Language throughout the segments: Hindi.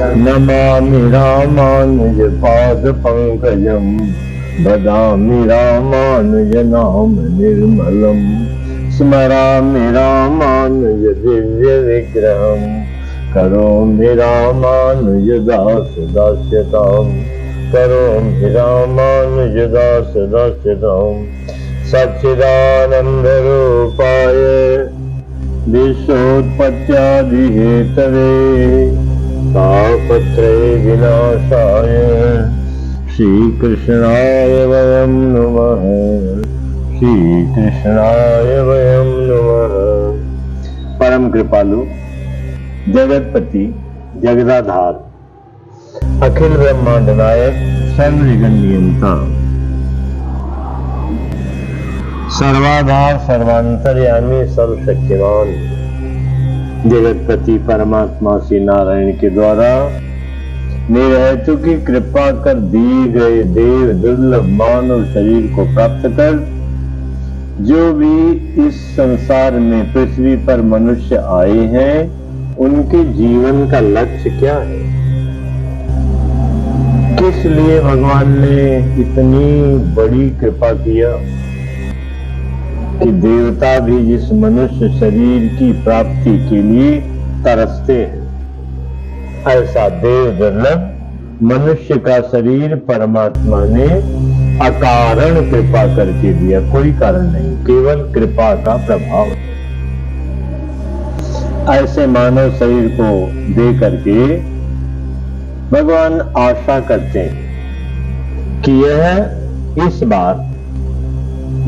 नमामि रामानुज पाद पंकजं वदामि रामानुज नाम निर्मलं स्मरामि रामानुज दिव्य विग्रहं करोमि रामानुज दास दास्यतां करोमि रामानुज दास दास्यतां सच्चिदानंद रूपाय विश्वोत्पत्त्यादि हेतवे तापत्रय विनाशाय श्री कृष्णाय वयं नमः श्री कृष्णाय वयं नमः। परम कृपालु जगतपति जगदाधार अखिल ब्रह्मांड नायक सर्वजगन नियंता सर्वाधार सर्वांतर्यामी सर्वशक्तिमान जगतपति परमात्मा श्री नारायण के द्वारा निरहतु की कृपा कर दिए गए देव दुर्लभ मानव शरीर को प्राप्त कर जो भी इस संसार में पृथ्वी पर मनुष्य आए हैं उनके जीवन का लक्ष्य क्या है, किस लिए भगवान ने इतनी बड़ी कृपा किया कि देवता भी जिस मनुष्य शरीर की प्राप्ति के लिए तरसते हैं, ऐसा देव दुर्लभ मनुष्य का शरीर परमात्मा ने अकारण कृपा करके दिया। कोई कारण नहीं, केवल कृपा का प्रभाव। ऐसे मानव शरीर को दे करके भगवान आशा करते हैं कि यह इस बार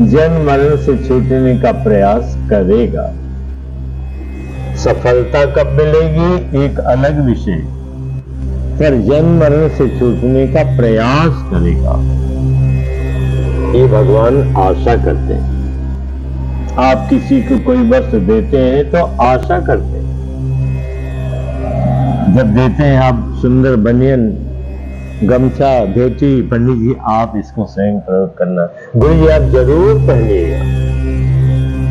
जन्म मरण से छूटने का प्रयास करेगा। सफलता कब मिलेगी एक अलग विषय, पर जन्म मरण से छूटने का प्रयास करेगा, ये भगवान आशा करते हैं। आप किसी को कोई वस्त्र देते हैं तो आशा करते हैं, जब देते हैं आप सुंदर बनियन गमछा धोती, पंडित जी आप इसको स्वयं प्रयोग करना, गुरु जी आप जरूर पहनिएगा,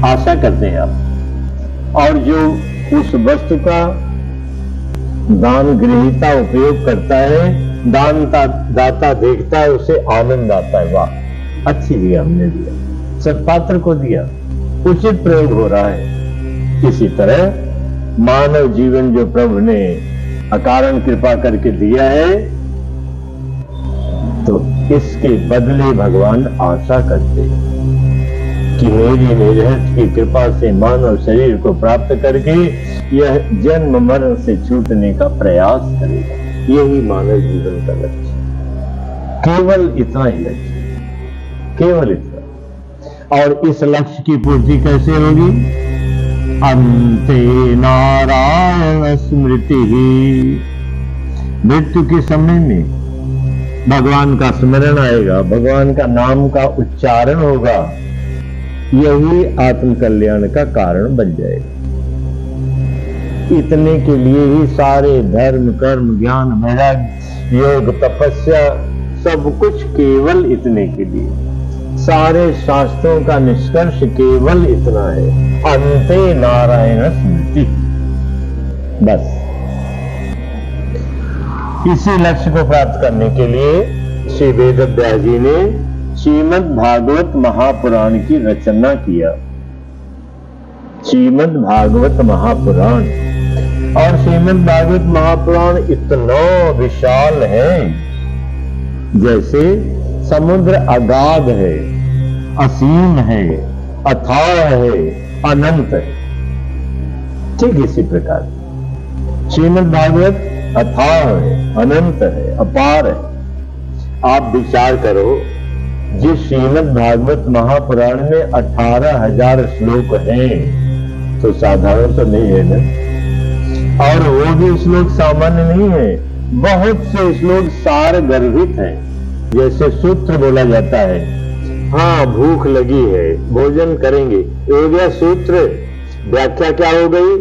आशा करते हैं आप। और जो उस वस्तु का दान ग्रहीता उपयोग करता है, दान दाता देखता है, उसे आनंद आता है, वाह अच्छी दिया हमने दिया, सत्पात्र को दिया, उचित प्रयोग हो रहा है। इसी तरह मानव जीवन जो प्रभु ने अकारण कृपा करके दिया है तो इसके बदले भगवान आशा करते कि मेरी निरहत की कृपा से मानव शरीर को प्राप्त करके यह जन्म मरण से छूटने का प्रयास करेगा। यही मानव जीवन का लक्ष्य, केवल इतना ही लक्ष्य, केवल इतना। और इस लक्ष्य की पूर्ति कैसे होगी? अंते नारायण स्मृति ही, मृत्यु के समय में भगवान का स्मरण आएगा, भगवान का नाम का उच्चारण होगा, यही आत्म कल्याण का कारण बन जाएगा। इतने के लिए ही सारे धर्म कर्म ज्ञान वैराग्य योग तपस्या सब कुछ केवल इतने के लिए। सारे शास्त्रों का निष्कर्ष केवल इतना है, अंते नारायण स्मृति, बस। इसी लक्ष्य को प्राप्त करने के लिए श्री वेदव्यास जी ने श्रीमद् भागवत महापुराण की रचना किया। श्रीमद् भागवत महापुराण, और श्रीमद् भागवत महापुराण इतना विशाल है जैसे समुद्र अगाध है, असीम है, अथाह है, अनंत है। ठीक इसी प्रकार श्रीमद् भागवत अथाह है, अनंत है, अपार है। आप विचार करो, जिस श्रीमद् भागवत महापुराण में 18,000 श्लोक हैं तो साधारण तो नहीं है ना, और वो भी श्लोक सामान्य नहीं है, बहुत से श्लोक सार गर्भित हैं। जैसे सूत्र बोला जाता है, हाँ भूख लगी है भोजन करेंगे, हो गया सूत्र। व्याख्या क्या हो गई?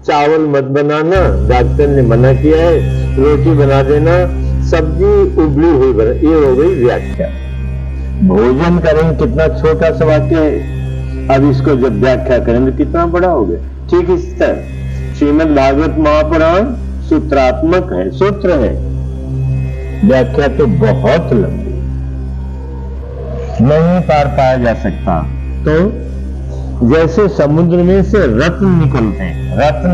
चावल मत बनाना, डॉक्टर ने मना किया है, रोटी बना देना, सब्जी उबली हुई बना, ये हो गई व्याख्या। भोजन करेंगे, कितना छोटा सा वाक्य है, अब इसको जब व्याख्या करेंगे कितना बड़ा हो गया। ठीक इस तरह श्रीमद् भागवत महापुराण सूत्रात्मक है, सूत्र है, व्याख्या तो बहुत लंबी, नहीं पार पाया जा सकता। तो जैसे समुद्र में से रत्न निकलते हैं, रत्न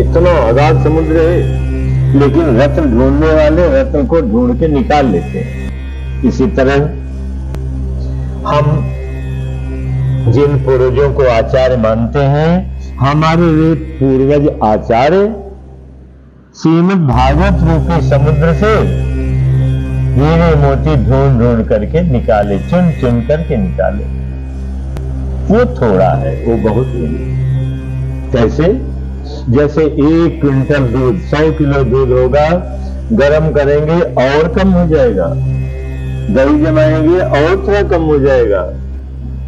इतना अगाध समुद्र है, लेकिन रत्न ढूंढने वाले रत्न को ढूंढ के निकाल लेते हैं। इसी तरह हम जिन पूर्वजों को आचार्य मानते हैं, हमारे वे पूर्वज आचार्य श्रीमद् भागवत रूपी समुद्र से हीरे मोती ढूंढ ढूंढ करके निकाले, चुन चुन करके निकाले। वो थोड़ा है, वो बहुत नहीं। कैसे? जैसे 1 क्विंटल दूध, 100 किलो दूध होगा, गर्म करेंगे और कम हो जाएगा, दही जमाएंगे और थोड़ा कम हो जाएगा,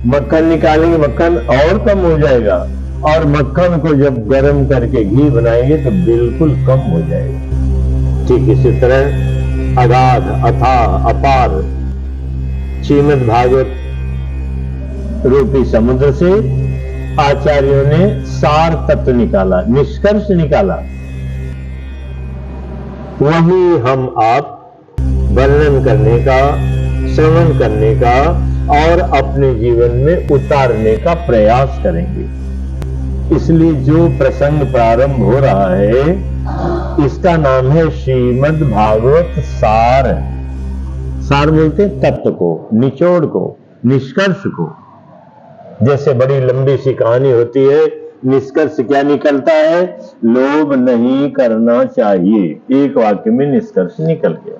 मक्खन निकालेंगे मक्खन और कम हो जाएगा, और मक्खन को जब गर्म करके घी बनाएंगे तो बिल्कुल कम हो जाएगा। ठीक इसी तरह अगाध, अथाह, अपार श्रीमद् भागवत रूपी समुद्र से आचार्यों ने सार तत्व निकाला, निष्कर्ष निकाला। वही हम आप वर्णन करने का, श्रवण करने का और अपने जीवन में उतारने का प्रयास करेंगे। इसलिए जो प्रसंग प्रारंभ हो रहा है, इसका नाम है श्रीमद् भागवत सार। सार बोलते हैं तत्व को, निचोड़ को, निष्कर्ष को। जैसे बड़ी लंबी सी कहानी होती है, निष्कर्ष क्या निकलता है? लोभ नहीं करना चाहिए, एक वाक्य में निष्कर्ष निकल गया।